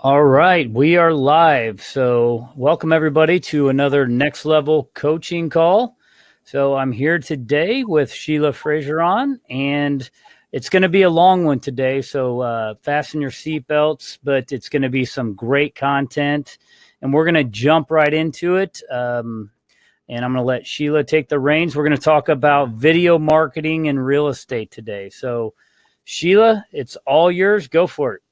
All right, we are live. So, welcome everybody to another next level coaching call. So, I'm here today with Sheila Fraseron, and it's going to be a long one today. So, fasten your seatbelts, but it's going to be some great content, and we're going to jump right into it. And I'm going to let Sheila take the reins. We're going to talk about video marketing and real estate today. So, Sheila, it's all yours. Go for it.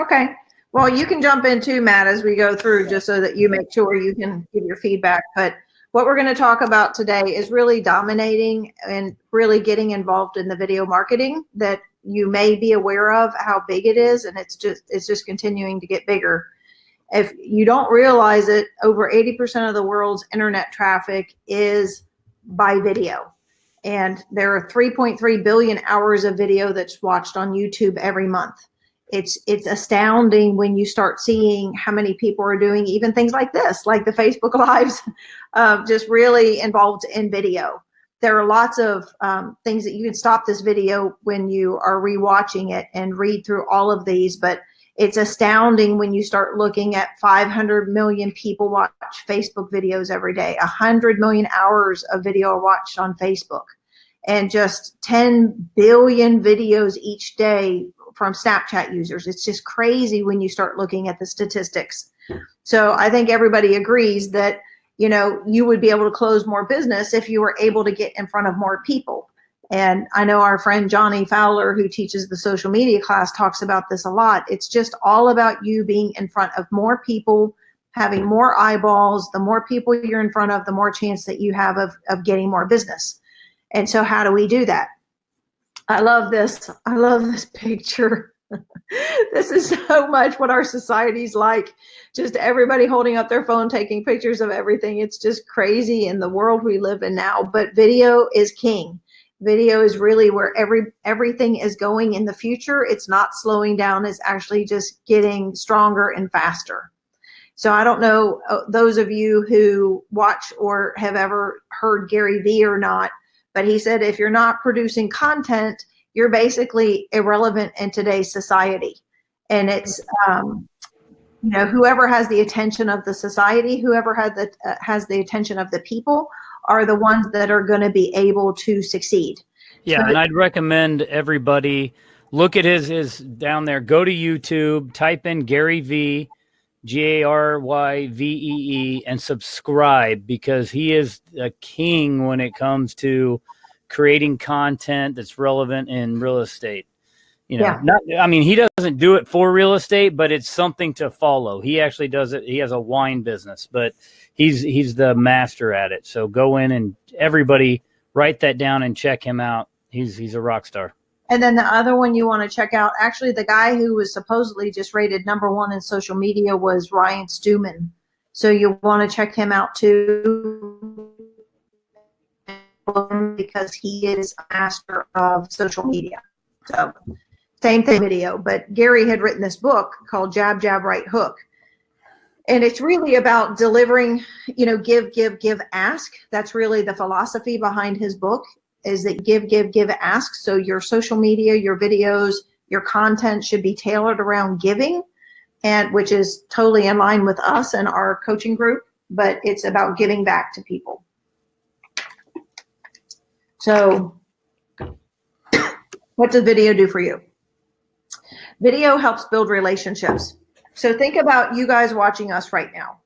Okay. Well, you can jump in too, Matt, as we go through, just so that you make sure you can give your feedback. But what we're going to talk about today is really dominating and really getting involved in the video marketing that you may be aware of how big it is, and it's just continuing to get bigger. If you don't realize it, over 80% of the world's internet traffic is by video. And there are 3.3 billion hours of video that's watched on YouTube every month. It's astounding when you start seeing how many people are doing even things like this, like the Facebook Lives, just really involved in video. There are lots of things that you can stop this video when you are rewatching it and read through all of these, but it's astounding when you start looking at 500 million people watch Facebook videos every day, 100 million hours of video are watched on Facebook, and just 10 billion videos each day from Snapchat users. It's just crazy when you start looking at the statistics. So I think everybody agrees that, you know, you would be able to close more business if you were able to get in front of more people. And I know our friend Johnny Fowler, who teaches the social media class, talks about this a lot. It's just all about you being in front of more people, having more eyeballs. The more people you're in front of, the more chance that you have of getting more business. And so how do we do that? I love this. I love this picture. This is so much what our society's like. Just everybody holding up their phone, taking pictures of everything. It's just crazy in the world we live in now. But video is king. Video is really where everything is going in the future. It's not slowing down. It's actually just getting stronger and faster. So I don't know those of you who watch or have ever heard Gary Vee or not, but he said if you're not producing content, you're basically irrelevant in today's society. And it's, you know, whoever has the attention of the society, whoever has the attention of the people are the ones that are going to be able to succeed. Yeah, and I'd recommend everybody look at his down there. Go to YouTube, type in Gary Vee, Garyvee, and subscribe, because he is a king when it comes to creating content that's relevant in real estate. You know, he doesn't do it for real estate, but it's something to follow. He actually does it. He has a wine business, but he's the master at it. So go in and everybody write that down and check him out. He's a rock star. And then the other one you want to check out, actually the guy who was supposedly just rated #1 in social media was Ryan Stewman. So you want to check him out too, because he is a master of social media. So same thing, video. But Gary had written this book called Jab, Jab, Right Hook. And it's really about delivering, you know, give, ask. That's really the philosophy behind his book, is that give, ask. So your social media, your videos, your content should be tailored around giving, and which is totally in line with us and our coaching group, but it's about giving back to people. So what does video do for you? Video helps build relationships. So think about you guys watching us right now.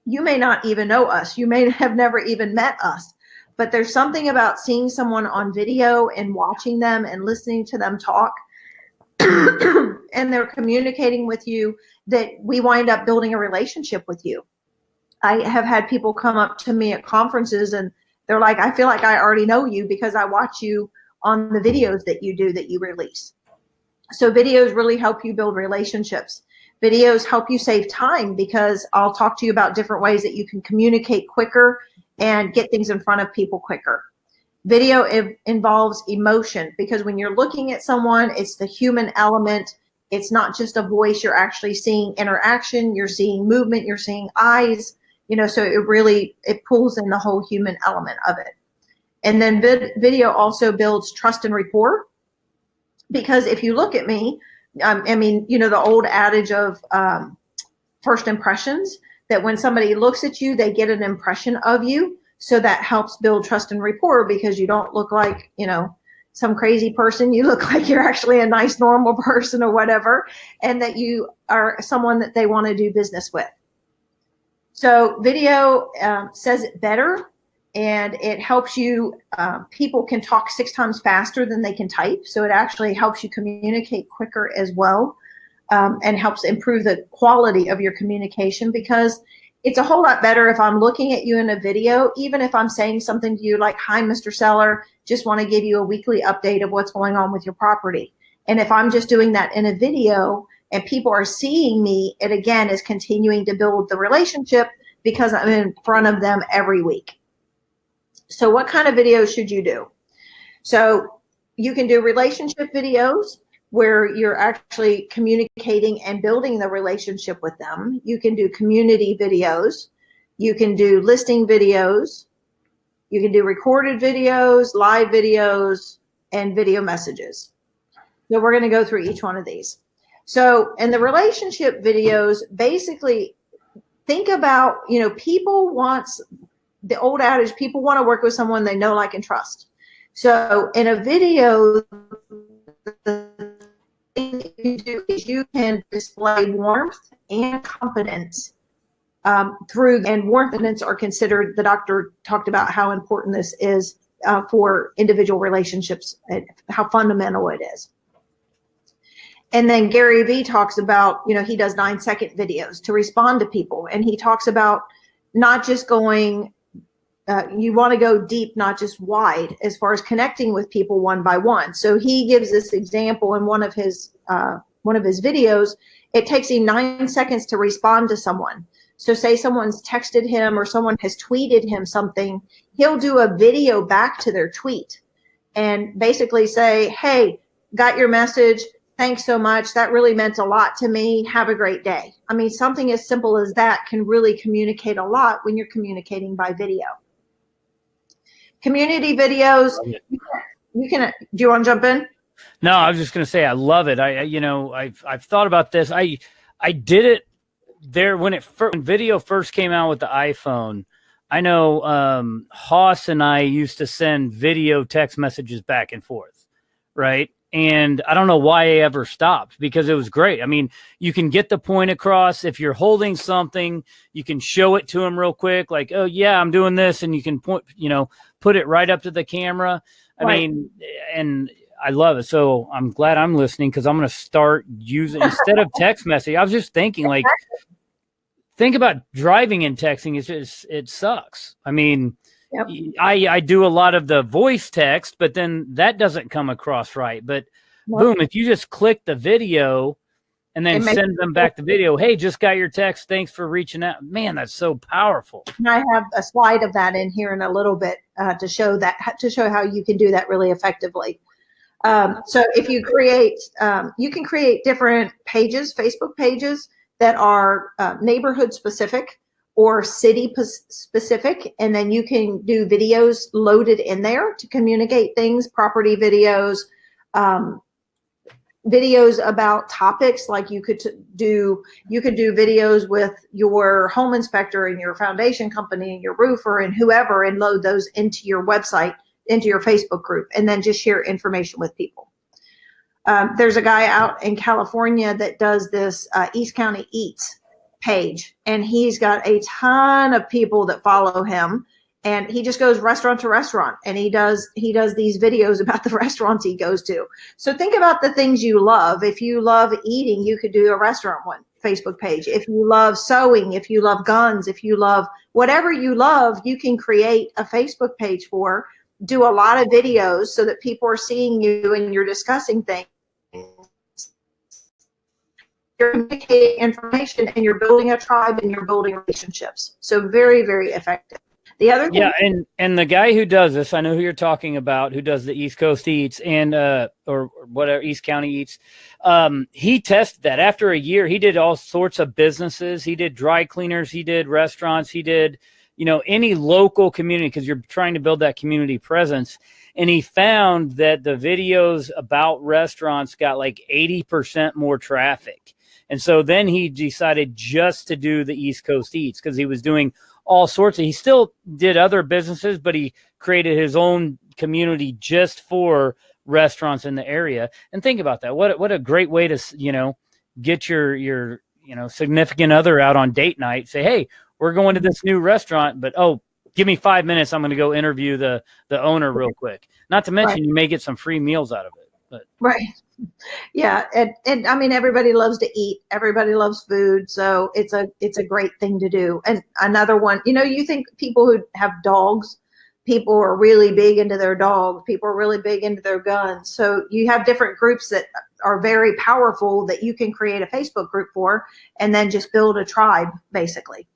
You may not even know us. You may have never even met us, but there's something about seeing someone on video and watching them and listening to them talk and they're communicating with you that we wind up building a relationship with you. I have had people come up to me at conferences and they're like, I feel like I already know you because I watch you on the videos that you do, that you release. So videos really help you build relationships. Videos help you save time, because I'll talk to you about different ways that you can communicate quicker and get things in front of people quicker. Video involves emotion, because when you're looking at someone, it's the human element. It's not just a voice. You're actually seeing interaction. You're seeing movement. You're seeing eyes. You know, so it pulls in the whole human element of it. And then video also builds trust and rapport, because if you look at me, I mean, the old adage of first impressions, that when somebody looks at you, they get an impression of you. So that helps build trust and rapport, because you don't look like, some crazy person. You look like you're actually a nice, normal person or whatever, and that you are someone that they want to do business with. So video says it better, and it helps you. People can talk 6 times faster than they can type. So it actually helps you communicate quicker as well, and helps improve the quality of your communication, because it's a whole lot better if I'm looking at you in a video, even if I'm saying something to you like, "Hi, Mr. Seller, just want to give you a weekly update of what's going on with your property." And if I'm just doing that in a video and people are seeing me, it again is continuing to build the relationship, because I'm in front of them every week. So what kind of videos should you do? So you can do relationship videos, where you're actually communicating and building the relationship with them. You can do community videos. You can do listing videos. You can do recorded videos, live videos, and video messages. So we're going to go through each one of these. So in the relationship videos, basically think about, people wants, the old adage, people want to work with someone they know, like, and trust. So in a video, the thing you do is you can display warmth and confidence through, and warmth and confidence are considered, the doctor talked about how important this is for individual relationships and how fundamental it is. And then Gary Vee talks about, he does 9-second videos to respond to people. And he talks about not just going, you want to go deep, not just wide, as far as connecting with people one by one. So he gives this example in one of his videos. It takes him 9 seconds to respond to someone. So say someone's texted him or someone has tweeted him something, he'll do a video back to their tweet and basically say, "Hey, got your message. Thanks so much. That really meant a lot to me. Have a great day." I mean, something as simple as that can really communicate a lot when you're communicating by video. Community videos, you can, do you want to jump in? No, I was just going to say, I love it. I've thought about this. I did it there when video first came out with the iPhone. I know Hoss and I used to send video text messages back and forth, right? And I don't know why I ever stopped, because it was great. I mean, you can get the point across. If you're holding something, you can show it to them real quick, like, "Oh yeah, I'm doing this," and you can point, put it right up to the camera. I mean, and I love it. So I'm glad I'm listening, because I'm going to start using, instead of text message. I was just thinking, like, think about driving and texting. It sucks. I mean, yep. I do a lot of the voice text, but then that doesn't come across right. But boom, if you just click the video and then send them back the video, "Hey, just got your text. Thanks for reaching out." Man, that's so powerful. And I have a slide of that in here in a little bit to show how you can do that really effectively. So if you create, you can create different pages, Facebook pages that are neighborhood specific or city specific, and then you can do videos loaded in there to communicate things, property videos, videos about topics, like you could do videos with your home inspector and your foundation company and your roofer and whoever, and load those into your website, into your Facebook group, and then just share information with people. There's a guy out in California that does this East County Eats page, and he's got a ton of people that follow him, and he just goes restaurant to restaurant, and he does these videos about the restaurants he goes to. So think about the things you love. If you love eating, you could do a restaurant one Facebook page. If you love sewing, if you love guns, if you love whatever you love, you can create a Facebook page for, do a lot of videos so that people are seeing you and you're discussing things. You're communicating information, and you're building a tribe, and you're building relationships. So very, very effective. The other thing, yeah, and the guy who does this, I know who you're talking about, who does the East Coast Eats and or whatever, East County Eats. He tested that. After a year, he did all sorts of businesses. He did dry cleaners, he did restaurants, he did any local community, because you're trying to build that community presence. And he found that the videos about restaurants got like 80% more traffic. And so then he decided just to do the East Coast Eats, because he was doing all sorts of, he still did other businesses, but he created his own community just for restaurants in the area. And think about that. What a great way to, get your significant other out on date night. Say, hey, we're going to this new restaurant, but give me 5 minutes. I'm going to go interview the owner real quick. Not to mention, you may get some free meals out of it. But. Right. Yeah. And I mean, everybody loves to eat. Everybody loves food. So it's a great thing to do. And another one, you think people who have dogs, people are really big into their dogs. People are really big into their guns. So you have different groups that are very powerful that you can create a Facebook group for, and then just build a tribe, basically.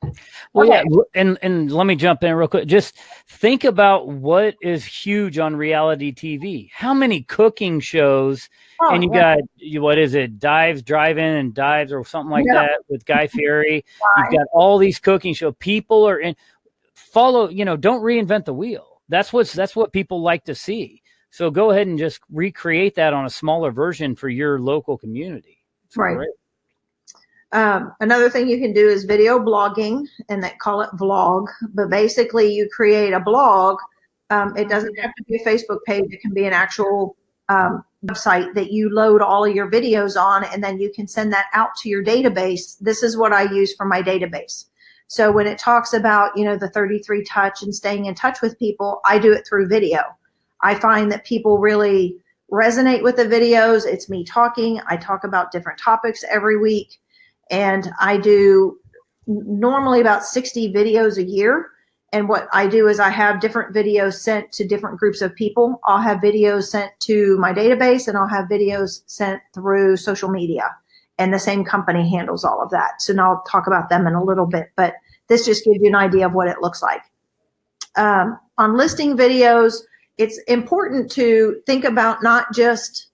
Well, okay. Yeah, and let me jump in real quick. Just think about what is huge on reality TV. How many cooking shows? And you got, what is it, Dives, Drive-In and Dives or something like that with Guy Fieri. You've got all these cooking shows. People are in. Follow, don't reinvent the wheel. That's what people like to see. So go ahead and just recreate that on a smaller version for your local community. It's right. Great. Another thing you can do is video blogging, and they call it vlog. But basically, you create a blog. It doesn't have to be a Facebook page. It can be an actual website that you load all of your videos on, and then you can send that out to your database. This is what I use for my database. So when it talks about, the 33 touch and staying in touch with people, I do it through video. I find that people really resonate with the videos. It's me talking. I talk about different topics every week. And I do normally about 60 videos a year. And what I do is I have different videos sent to different groups of people. I'll have videos sent to my database, and I'll have videos sent through social media. And the same company handles all of that. So now I'll talk about them in a little bit, but this just gives you an idea of what it looks like. On listing videos, it's important to think about not just,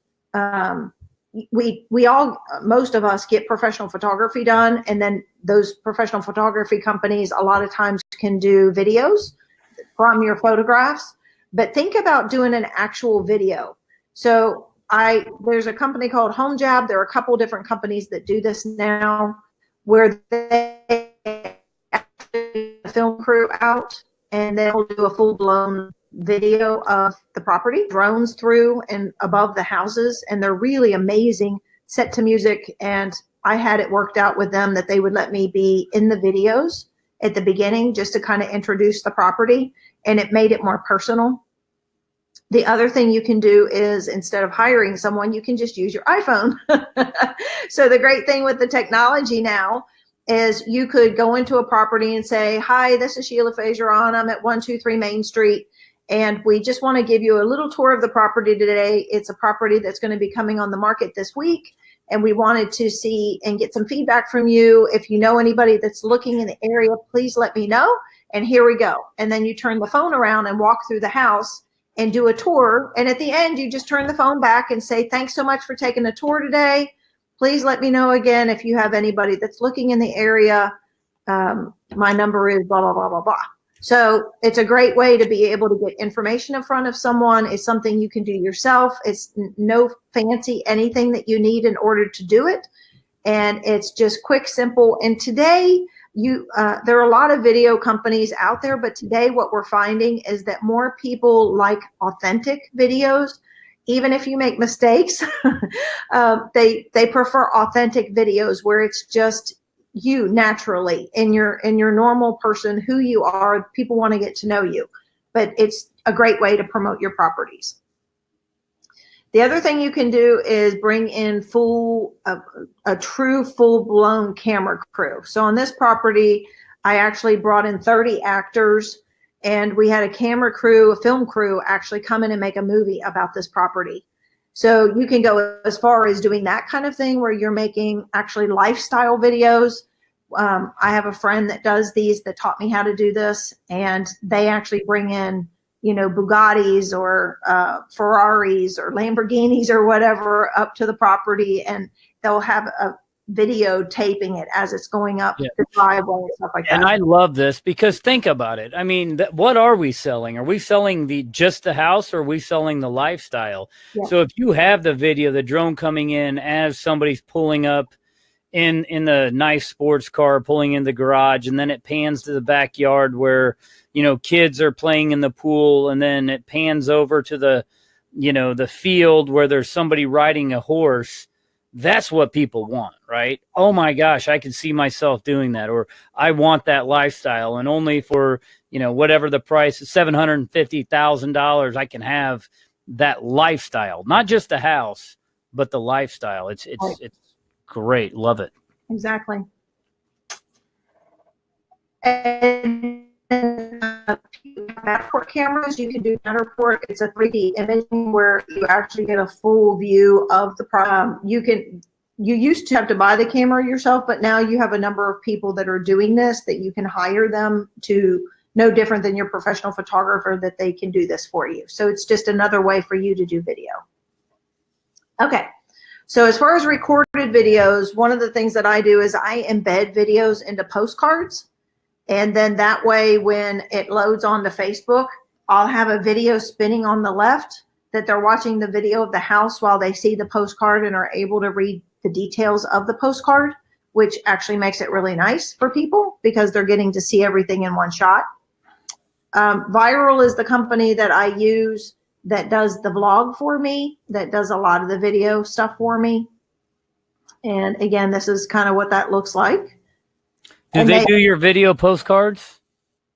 we all, most of us get professional photography done, and then those professional photography companies a lot of times can do videos from your photographs, but think about doing an actual video. So there's a company called HomeJab. There are a couple different companies that do this now, where they actually film crew out, and they'll do a full-blown video of the property, drones through and above the houses, and they're really amazing, set to music. And I had it worked out with them that they would let me be in the videos at the beginning just to kind of introduce the property, and it made it more personal. The other thing you can do is, instead of hiring someone, you can just use your iPhone. So the great thing with the technology now is you could go into a property and say, hi, this is Sheila Fageron. I'm at 123 Main Street, and we just want to give you a little tour of the property today. It's a property that's going to be coming on the market this week, and we wanted to see and get some feedback from you. If you know anybody that's looking in the area, please let me know. And here we go. And then you turn the phone around and walk through the house and do a tour. And at the end, you just turn the phone back and say, thanks so much for taking the tour today. Please let me know again if you have anybody that's looking in the area. My number is blah, blah, blah, blah, blah. So it's a great way to be able to get information in front of someone. It's something you can do yourself. It's no fancy anything that you need in order to do it. And it's just quick, simple. And today, there are a lot of video companies out there, but today what we're finding is that more people like authentic videos. Even if you make mistakes, they prefer authentic videos where it's just you naturally in your normal person, who you are. People want to get to know you, but it's a great way to promote your properties. The other thing you can do is bring in a true full-blown camera crew. So on this property, I actually brought in 30 actors, and we had a camera crew, a film crew, actually come in and make a movie about this property. So you can go as far as doing that kind of thing where you're making actually lifestyle videos. I have a friend that does these that taught me how to do this, and they actually bring in, Bugattis or Ferraris or Lamborghinis or whatever up to the property, and they'll have videotaping it as it's going up Yeah. the driveway and stuff like that. And I love this because think about it. I mean, what are we selling? Are we selling just the house, or are we selling the lifestyle? Yeah. So if you have the video, the drone coming in as somebody's pulling up in the nice sports car, pulling in the garage, and then it pans to the backyard where, you know, kids are playing in the pool, and then it pans over to the, you know, the field where there's somebody riding a horse. That's what people want, right? Oh my gosh, I can see myself doing that, or I want that lifestyle, and only for, you know, whatever the price is, $750,000, I can have that lifestyle, not just the house, but the lifestyle. It's great, love it. Exactly. And Matterport cameras, you can do Matterport. It's a 3D imaging where you actually get a full view of the problem. You used to have to buy the camera yourself, but now you have a number of people that are doing this that you can hire them to, no different than your professional photographer, that they can do this for you. So it's just another way for you to do video. Okay. So as far as recorded videos, one of the things that I do is I embed videos into postcards. And then that way, when it loads onto Facebook, I'll have a video spinning on the left that they're watching the video of the house while they see the postcard and are able to read the details of the postcard, which actually makes it really nice for people because they're getting to see everything in one shot. Viral is the company that I use that does the vlog for me, that does a lot of the video stuff for me. And again, this is kind of what that looks like. Do they do your video postcards?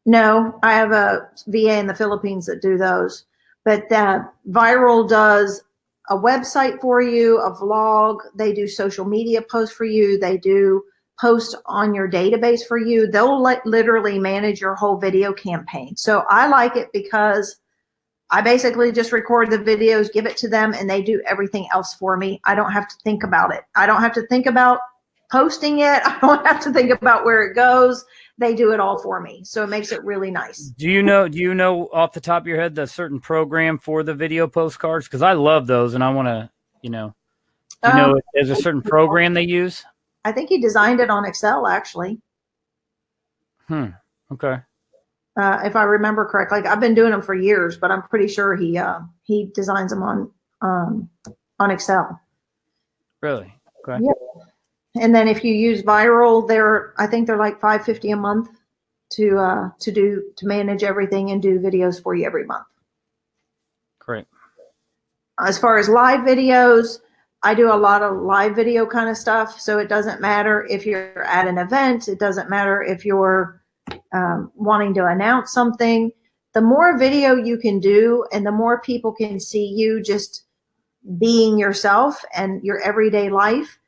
No, I have a VA in the Philippines that do those. But Viral does a website for you, a vlog. They do social media posts for you. They do posts on your database for you. They'll literally manage your whole video campaign. So I like it because I basically just record the videos, give it to them, and they do everything else for me. I don't have to think about it. I don't have to think about posting it. I don't have to think about where it goes. They do it all for me. So it makes it really nice. Do you know off the top of your head the certain program for the video postcards? Because I love those, and I want to, you know if there's a certain program they use? I think he designed it on Excel, actually. Okay. If I remember correctly. Like, I've been doing them for years, but I'm pretty sure he designs them on Excel. Really? Okay. Yeah. And then if you use Viral, I think they're like $5.50 a month to manage everything and do videos for you every month. Great. As far as live videos, I do a lot of live video kind of stuff. So it doesn't matter if you're at an event. It doesn't matter if you're wanting to announce something. The more video you can do and the more people can see you just being yourself and your everyday life,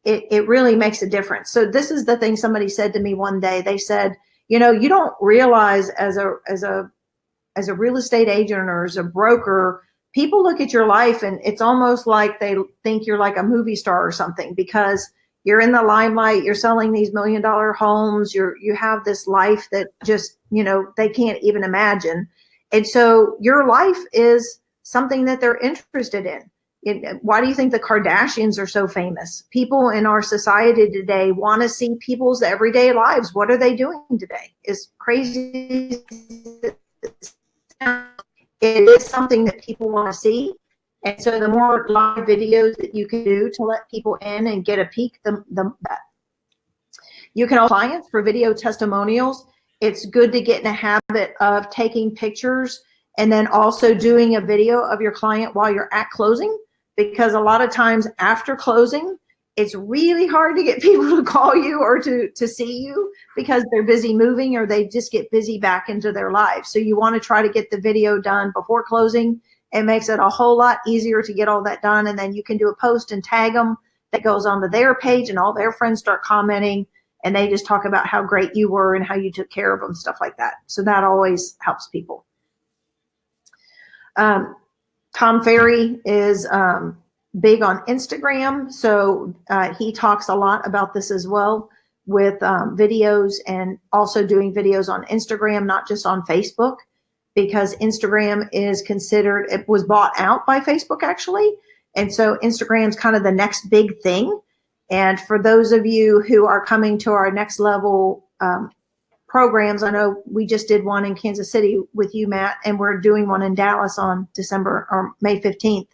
it really makes a difference. So this is the thing somebody said to me one day. They said, you don't realize as a real estate agent or as a broker, people look at your life and it's almost like they think you're like a movie star or something, because you're in the limelight, you're selling these $1 million homes, you have this life that just, they can't even imagine. And so your life is something that they're interested in. Why do you think the Kardashians are so famous? People in our society today want to see people's everyday lives. What are they doing today? It's crazy. It is something that people want to see. And so the more live videos that you can do to let people in and get a peek, the better. You can also clients for video testimonials. It's good to get in a habit of taking pictures and then also doing a video of your client while you're at closing. Because a lot of times after closing, it's really hard to get people to call you or to see you because they're busy moving or they just get busy back into their lives. So you want to try to get the video done before closing. It makes it a whole lot easier to get all that done. And then you can do a post and tag them that goes onto their page and all their friends start commenting and they just talk about how great you were and how you took care of them, stuff like that. So that always helps people. Tom Ferry is big on Instagram, so he talks a lot about this as well with videos and also doing videos on Instagram, not just on Facebook, because Instagram is considered, it was bought out by Facebook actually, and so Instagram's kind of the next big thing. And for those of you who are coming to our next level programs, I know we just did one in Kansas City with you, Matt, and we're doing one in Dallas on May 15th.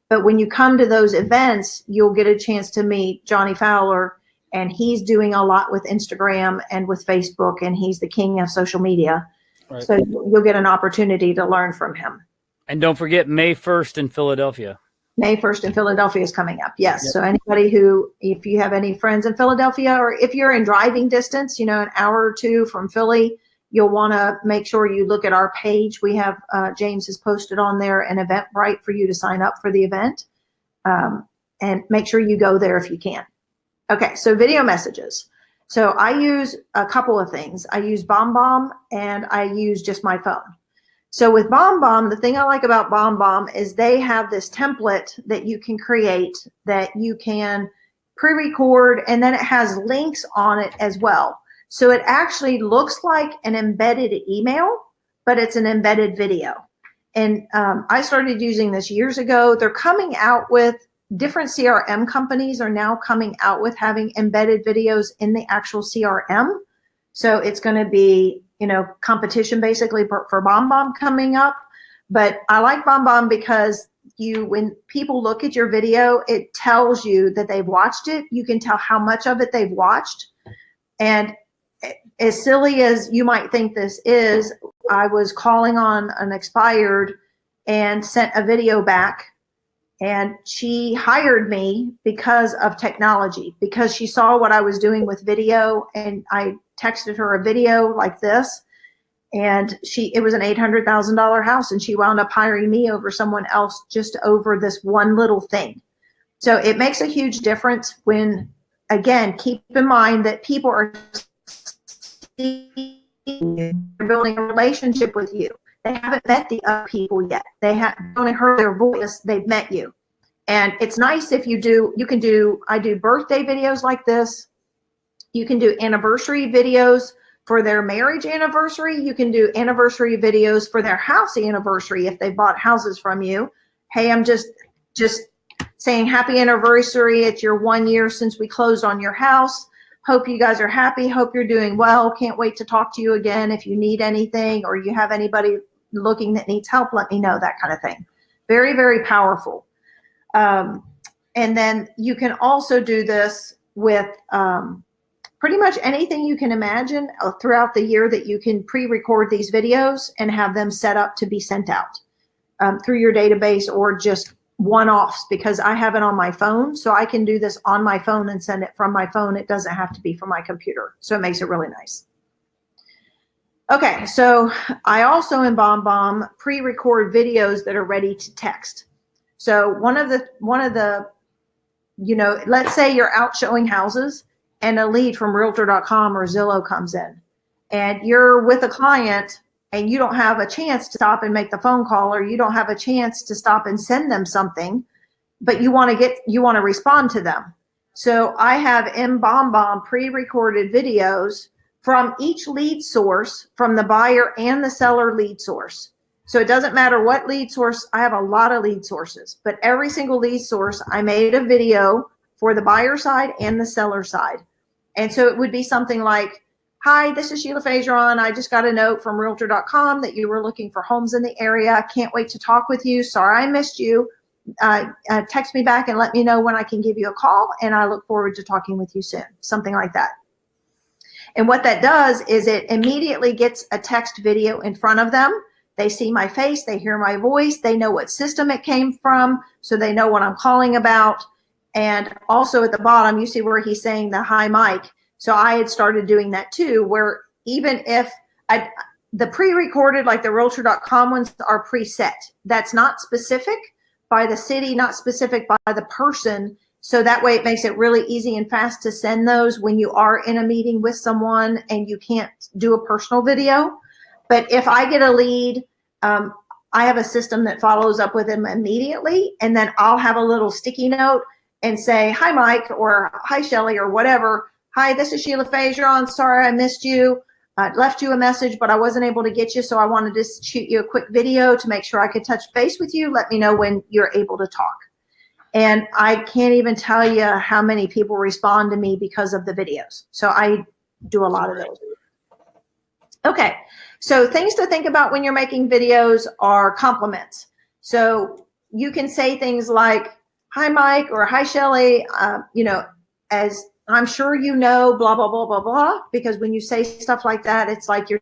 But when you come to those events, you'll get a chance to meet Johnny Fowler, and he's doing a lot with Instagram and with Facebook, and he's the king of social media. Right. So you'll get an opportunity to learn from him. And don't forget May 1st in Philadelphia. May 1st in Philadelphia is coming up. Yes. Yep. So anybody who, if you have any friends in Philadelphia, or if you're in driving distance, an hour or two from Philly, you'll want to make sure you look at our page. We have, James has posted on there an Eventbrite for you to sign up for the event. And make sure you go there if you can. Okay. So video messages. So I use a couple of things. I use BombBomb and I use just my phone. So with BombBomb, the thing I like about BombBomb is they have this template that you can create that you can pre-record, and then it has links on it as well. So it actually looks like an embedded email, but it's an embedded video. And I started using this years ago. They're coming out with different CRM companies are now coming out with having embedded videos in the actual CRM. So it's going to be, competition basically for BombBomb coming up. But I like BombBomb because when people look at your video, it tells you that they've watched it. You can tell how much of it they've watched. And as silly as you might think this is, I was calling on an expired and sent a video back, and she hired me because of technology, because she saw what I was doing with video, and I texted her a video like this, and it was an $800,000 house, and she wound up hiring me over someone else just over this one little thing. So it makes a huge difference when, again, keep in mind that people are building a relationship with you. They haven't met the other people yet. They haven't only heard their voice. They've met you. And it's nice if I do birthday videos like this. You can do anniversary videos for their marriage anniversary. You can do anniversary videos for their house anniversary if they bought houses from you. Hey, I'm just saying happy anniversary. It's your 1 year since we closed on your house. Hope you guys are happy. Hope you're doing well. Can't wait to talk to you again. If you need anything or you have anybody looking that needs help, let me know, that kind of thing. Very, very powerful. And then you can also do this with pretty much anything you can imagine throughout the year, that you can pre-record these videos and have them set up to be sent out through your database, or just one-offs, because I have it on my phone. So I can do this on my phone and send it from my phone. It doesn't have to be from my computer. So it makes it really nice. Okay, so I also in BombBomb pre-record videos that are ready to text. So one of the, let's say you're out showing houses and a lead from Realtor.com or Zillow comes in, and you're with a client and you don't have a chance to stop and make the phone call, or you don't have a chance to stop and send them something, but you want to respond to them. So I have in BombBomb pre-recorded videos from each lead source, from the buyer and the seller lead source. So it doesn't matter what lead source. I have a lot of lead sources, but every single lead source, I made a video for the buyer side and the seller side. And so it would be something like, hi, this is Sheila Fageron. I just got a note from Realtor.com that you were looking for homes in the area. Can't wait to talk with you. Sorry I missed you. Text me back and let me know when I can give you a call, and I look forward to talking with you soon. Something like that. And what that does is it immediately gets a text video in front of them. They see my face, they hear my voice, they know what system it came from, so they know what I'm calling about. And also at the bottom, you see where he's saying the hi, Mike. So I had started doing that too, where even if the pre-recorded, like the Realtor.com ones, are preset. That's not specific by the city, not specific by the person. So that way it makes it really easy and fast to send those when you are in a meeting with someone and you can't do a personal video. But if I get a lead, I have a system that follows up with them immediately, and then I'll have a little sticky note and say, hi, Mike, or hi, Shelly, or whatever. Hi, this is Sheila Fageron. Sorry I missed you. I left you a message, but I wasn't able to get you, so I wanted to shoot you a quick video to make sure I could touch base with you. Let me know when you're able to talk. And I can't even tell you how many people respond to me because of the videos. So I do a lot of those. Okay, so things to think about when you're making videos are compliments. So you can say things like, hi, Mike, or hi, Shelly, as I'm sure you know, blah, blah, blah, blah, blah, because when you say stuff like that, it's like you're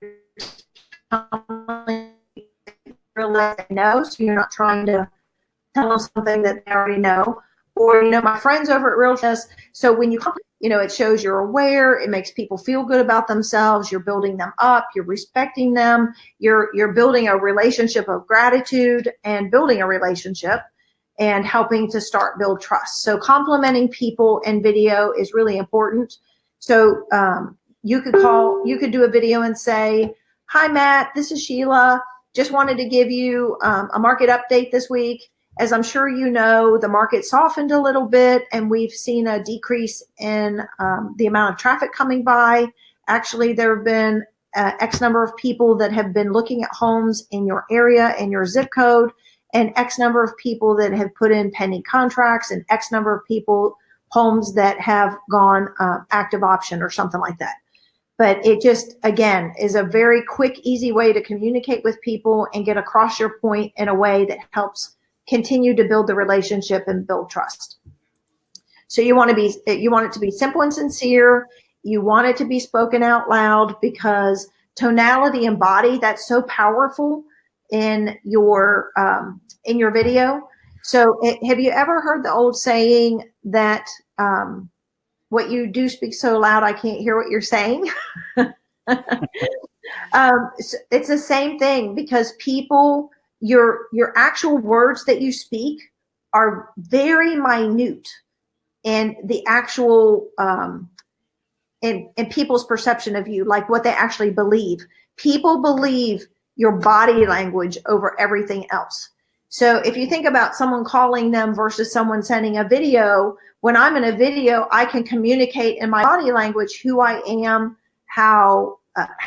realize they know, so you're not trying to tell them something that they already know. Or, my friends over at Realness. So when you, it shows you're aware, it makes people feel good about themselves, you're building them up, you're respecting them, you're building a relationship of gratitude and building a relationship and helping to build trust. So complimenting people in video is really important. So you could do a video and say, hi, Matt, this is Sheila. Just wanted to give you a market update this week. As I'm sure you know, the market softened a little bit and we've seen a decrease in the amount of traffic coming by. Actually, there have been X number of people that have been looking at homes in your area and your zip code, and X number of people that have put in pending contracts, and X number of people, homes that have gone active option or something like that. But it just, again, is a very quick, easy way to communicate with people and get across your point in a way that helps continue to build the relationship and build trust. So you want it to be simple and sincere. You want it to be spoken out loud, because tonality and body, that's so powerful in your video. So have you ever heard the old saying that what you do speak so loud I can't hear what you're saying? It's the same thing, because people, your actual words that you speak are very minute in the actual in people's perception of you, like what they actually believe. People believe your body language over everything else. So if you think about someone calling them versus someone sending a video, when I'm in a video, I can communicate in my body language who I am, how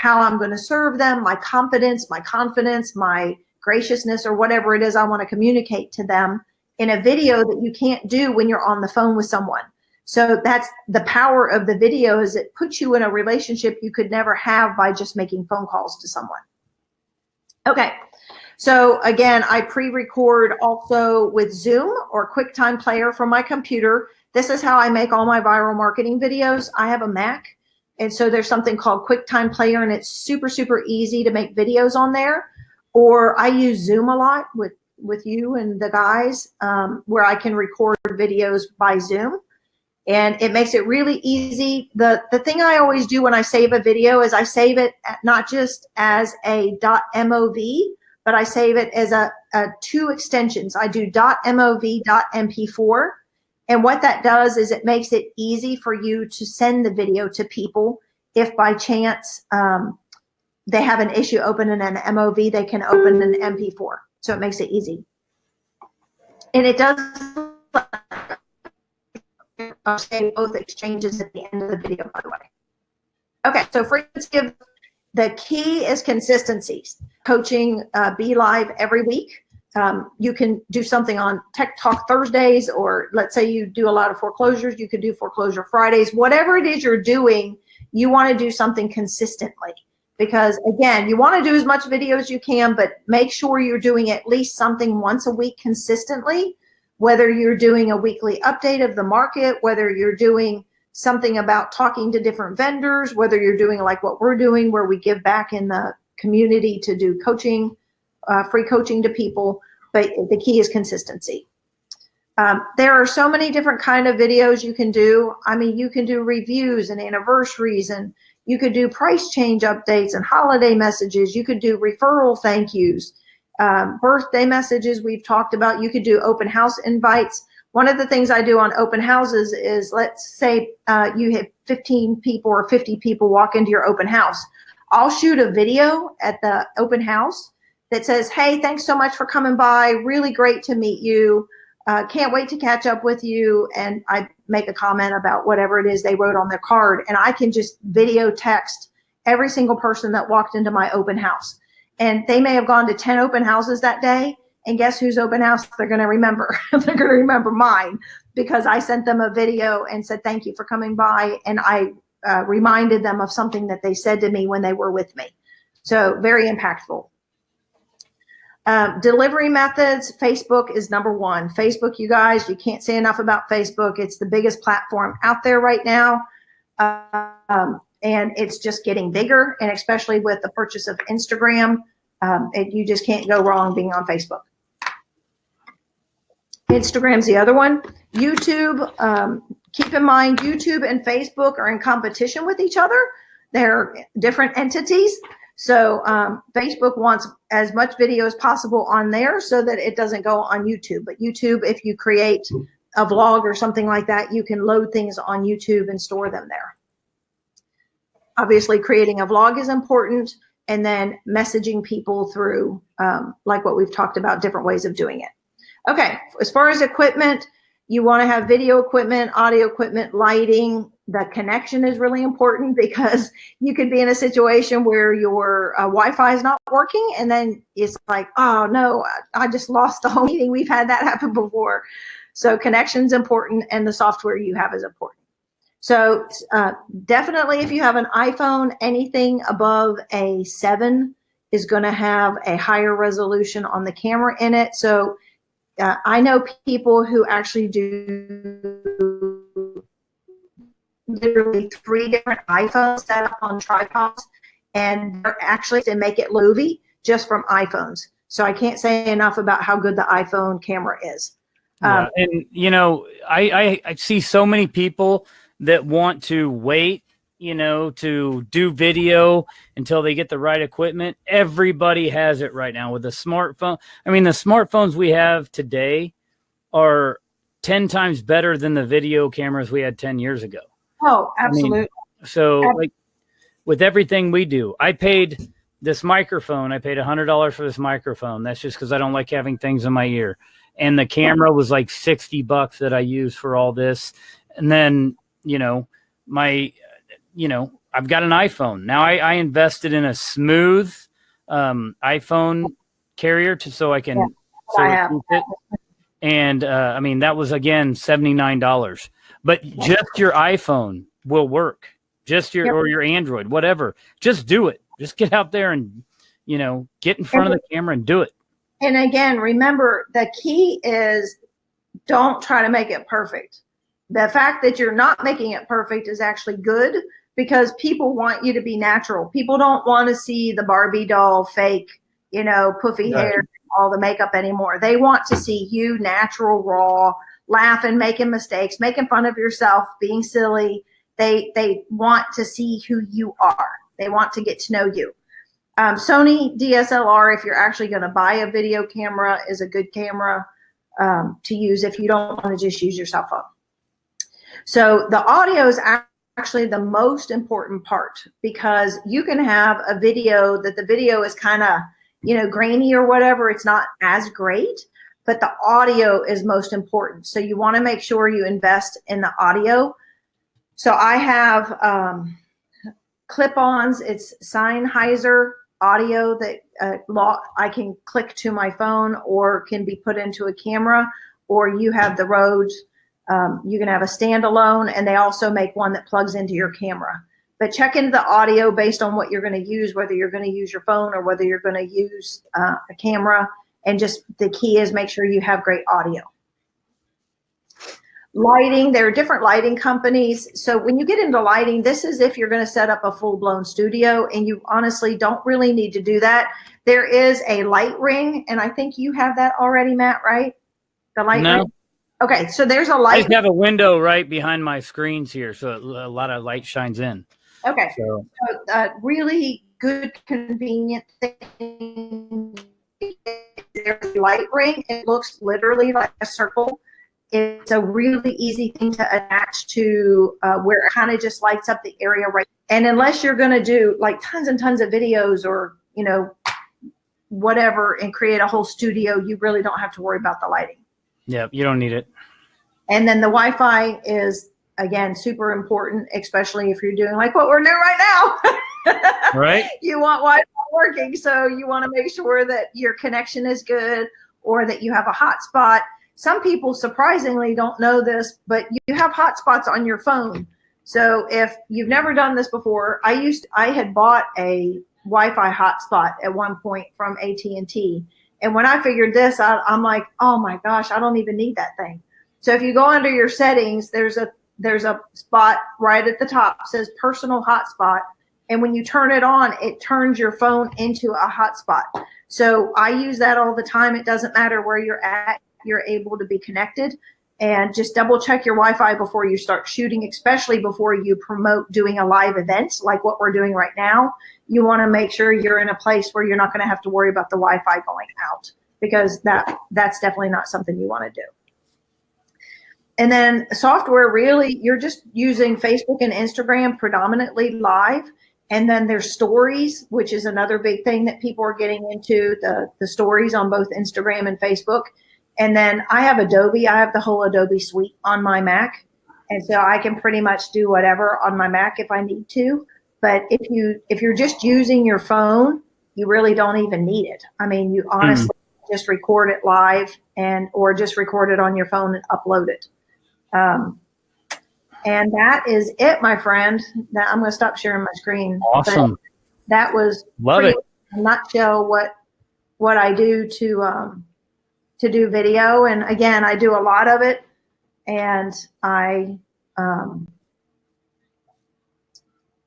I'm going to serve them, my competence, my confidence, my graciousness, or whatever it is I want to communicate to them in a video that you can't do when you're on the phone with someone. So that's the power of the video, is it puts you in a relationship you could never have by just making phone calls to someone. Okay, so again, I pre-record also with Zoom or QuickTime Player from my computer. This is how I make all my viral marketing videos. I have a Mac, and so there's something called QuickTime Player, and it's super, super easy to make videos on there. Or I use Zoom a lot with you and the guys, where I can record videos by Zoom. And it makes it really easy. The thing I always do when I save a video is I save it not just as a .mov, but I save it as a two extensions. I do .mov, .mp4. And what that does is it makes it easy for you to send the video to people. If by chance they have an issue opening an MOV, they can open an MP4. So it makes it easy. And it does save both exchanges at the end of the video, by the way. Okay, so frequency of the key is consistencies. Coaching Be Live every week. You can do something on Tech Talk Thursdays, or let's say you do a lot of foreclosures, you could do Foreclosure Fridays. Whatever it is you're doing, you want to do something consistently. Because again, you want to do as much video as you can, but make sure you're doing at least something once a week consistently, whether you're doing a weekly update of the market, whether you're doing something about talking to different vendors, whether you're doing like what we're doing, where we give back in the community to do coaching, free coaching to people. But the key is consistency. There are so many different kind of videos you can do. I mean, you can do reviews and anniversaries, and you could do price change updates and holiday messages. You could do referral thank yous, birthday messages we've talked about. You could do open house invites. One of the things I do on open houses is, let's say you have 15 people or 50 people walk into your open house. I'll shoot a video at the open house that says, hey, thanks so much for coming by. Really great to meet you. Can't wait to catch up with you. And I make a comment about whatever it is they wrote on their card. And I can just video text every single person that walked into my open house. And they may have gone to 10 open houses that day. And guess whose open house they're going to remember? They're going to remember mine, because I sent them a video and said, thank you for coming by. And I reminded them of something that they said to me when they were with me. So very impactful. Delivery methods, Facebook is number one. Facebook, you guys, you can't say enough about Facebook. It's the biggest platform out there right now. And it's just getting bigger, and especially with the purchase of Instagram, you just can't go wrong being on Facebook. Instagram's the other one. YouTube, keep in mind, YouTube and Facebook are in competition with each other. They're different entities. So Facebook wants as much video as possible on there so that it doesn't go on YouTube. But YouTube, if you create a vlog or something like that, you can load things on YouTube and store them there. Obviously, creating a vlog is important, and then messaging people through, like what we've talked about, different ways of doing it. Okay, as far as equipment, you want to have video equipment, audio equipment, lighting. The connection is really important, because you could be in a situation where your Wi-Fi is not working, and then it's like, oh no, I just lost the whole meeting. We've had that happen before. So connection's important, and the software you have is important. So definitely, if you have an iPhone, anything above a 7 is going to have a higher resolution on the camera in it. So I know people who actually do literally 3 different iPhones set up on tripods, and they're actually to make it movie just from iPhones. So I can't say enough about how good the iPhone camera is. Yeah, and you know, I see so many people that want to wait, you know, to do video until they get the right equipment. Everybody has it right now with a smartphone. I mean, the smartphones we have today are 10 times better than the video cameras we had 10 years ago. Oh, absolutely. I mean, so like with everything we do, I paid this microphone. I paid $100 for this microphone. That's just because I don't like having things in my ear. And the camera was like $60 that I use for all this. And then, you know, I've got an iPhone. Now I invested in a smooth iPhone carrier so I can keep it. And I mean, that was again $79. But just your iPhone will work. Just or your Android, whatever. Just do it. Just get out there and, you know, get in front of the camera and do it. And again, remember, the key is don't try to make it perfect. The fact that you're not making it perfect is actually good, because people want you to be natural. People don't want to see the Barbie doll fake, you know, puffy hair, all the makeup anymore. They want to see you natural, raw, laughing, making mistakes, making fun of yourself, being silly. They want to see who you are. They want to get to know you. Sony DSLR, if you're actually going to buy a video camera, is a good camera to use if you don't want to just use your cell phone. So the audio is actually the most important part, because you can have a video that the video is kind of, you know, grainy or whatever. It's not as great, but the audio is most important. So you want to make sure you invest in the audio. So I have clip-ons. It's Sennheiser audio that I can click to my phone or can be put into a camera, or you have the Rode. You can have a standalone, and they also make one that plugs into your camera. But check into the audio based on what you're going to use, whether you're going to use your phone or whether you're going to use a camera. And just the key is make sure you have great audio. Lighting, there are different lighting companies. So when you get into lighting, this is if you're going to set up a full-blown studio, and you honestly don't really need to do that. There is a light ring, and I think you have that already, Matt, right? The light ring? Okay, so there's a light. I just have a window right behind my screens here, so a lot of light shines in. Okay, so really good, convenient thing. There's a light ring. It looks literally like a circle. It's a really easy thing to attach to where it kind of just lights up the area right. And unless you're going to do like tons and tons of videos or, you know, whatever, and create a whole studio, you really don't have to worry about the lighting. Yeah, you don't need it. And then the Wi-Fi is, again, super important, especially if you're doing like what we're doing right now. Right. You want Wi-Fi working, so you want to make sure that your connection is good, or that you have a hotspot. Some people surprisingly don't know this, but you have hotspots on your phone. So if you've never done this before, I had bought a Wi-Fi hotspot at one point from AT&T. And when I figured this out, I'm like, oh my gosh, I don't even need that thing. So if you go under your settings, there's a spot right at the top that says personal hotspot. And when you turn it on, it turns your phone into a hotspot. So I use that all the time. It doesn't matter where you're at, you're able to be connected. And just double check your Wi-Fi before you start shooting, especially before you promote doing a live event like what we're doing right now. You want to make sure you're in a place where you're not going to have to worry about the Wi-Fi going out, because that's definitely not something you want to do. And then software, really, you're just using Facebook and Instagram predominantly live. And then there's stories, which is another big thing that people are getting into, the stories on both Instagram and Facebook. And then I have Adobe. I have the whole Adobe suite on my Mac. And so I can pretty much do whatever on my Mac if I need to. But if you're just using your phone, you really don't even need it. I mean, you honestly just record it live or just record it on your phone and upload it. And that is it, my friend. Now I'm going to stop sharing my screen. Awesome. But that was Love it. In a nutshell what I do to do video. And again, I do a lot of it, and I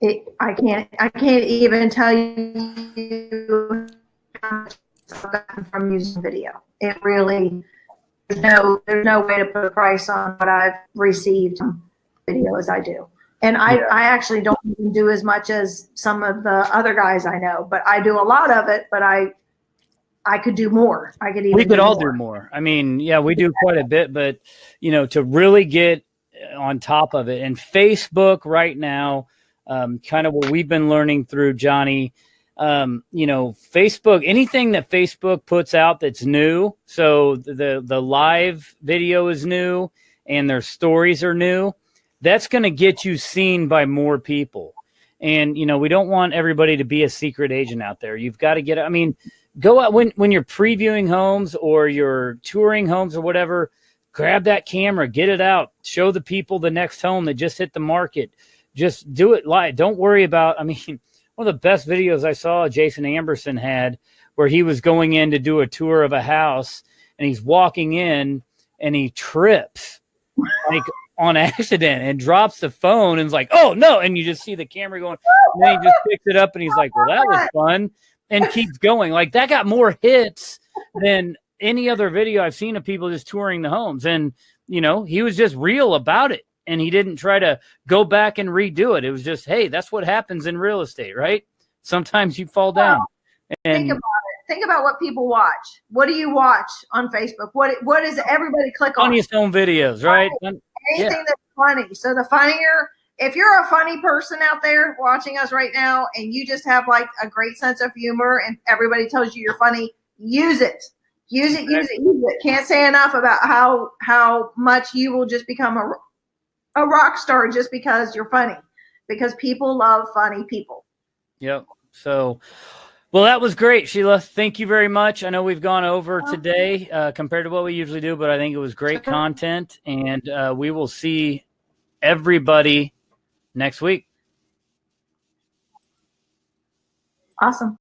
can't even tell you how much I've gotten from using video. It really, there's no way to put a price on what I've received from video as I do. And I actually don't even do as much as some of the other guys I know, but I do a lot of it, but I could do more. We could all do more. I mean, yeah, we do quite a bit, but to really get on top of it, and Facebook right now, kind of what we've been learning through Johnny, Facebook, anything that Facebook puts out that's new. So the live video is new and their stories are new. That's going to get you seen by more people. And, we don't want everybody to be a secret agent out there. You've got to go out when you're previewing homes or you're touring homes or whatever, grab that camera, get it out, show the people the next home that just hit the market. Just do it live. Don't worry about, one of the best videos I saw Jason Amberson had, where he was going in to do a tour of a house and he's walking in and he trips like on accident and drops the phone and is like, oh no. And you just see the camera going, and then he just picks it up and he's like, well, that was fun, and keeps going. Like, that got more hits than any other video I've seen of people just touring the homes. And, he was just real about it. And he didn't try to go back and redo it. It was just, hey, that's what happens in real estate, right? Sometimes you fall down. And think about it. Think about what people watch. What do you watch on Facebook? What does everybody click on? Funniest home videos, right? Anything that's funny. So the funnier, if you're a funny person out there watching us right now and you just have like a great sense of humor and everybody tells you you're funny, use it. Use it. Can't say enough about how much you will just become a rock star just because you're funny, because people love funny people. Yep. So, well, that was great, Sheila. Thank you very much. I know we've gone over today compared to what we usually do, but I think it was great content, and we will see everybody next week. Awesome.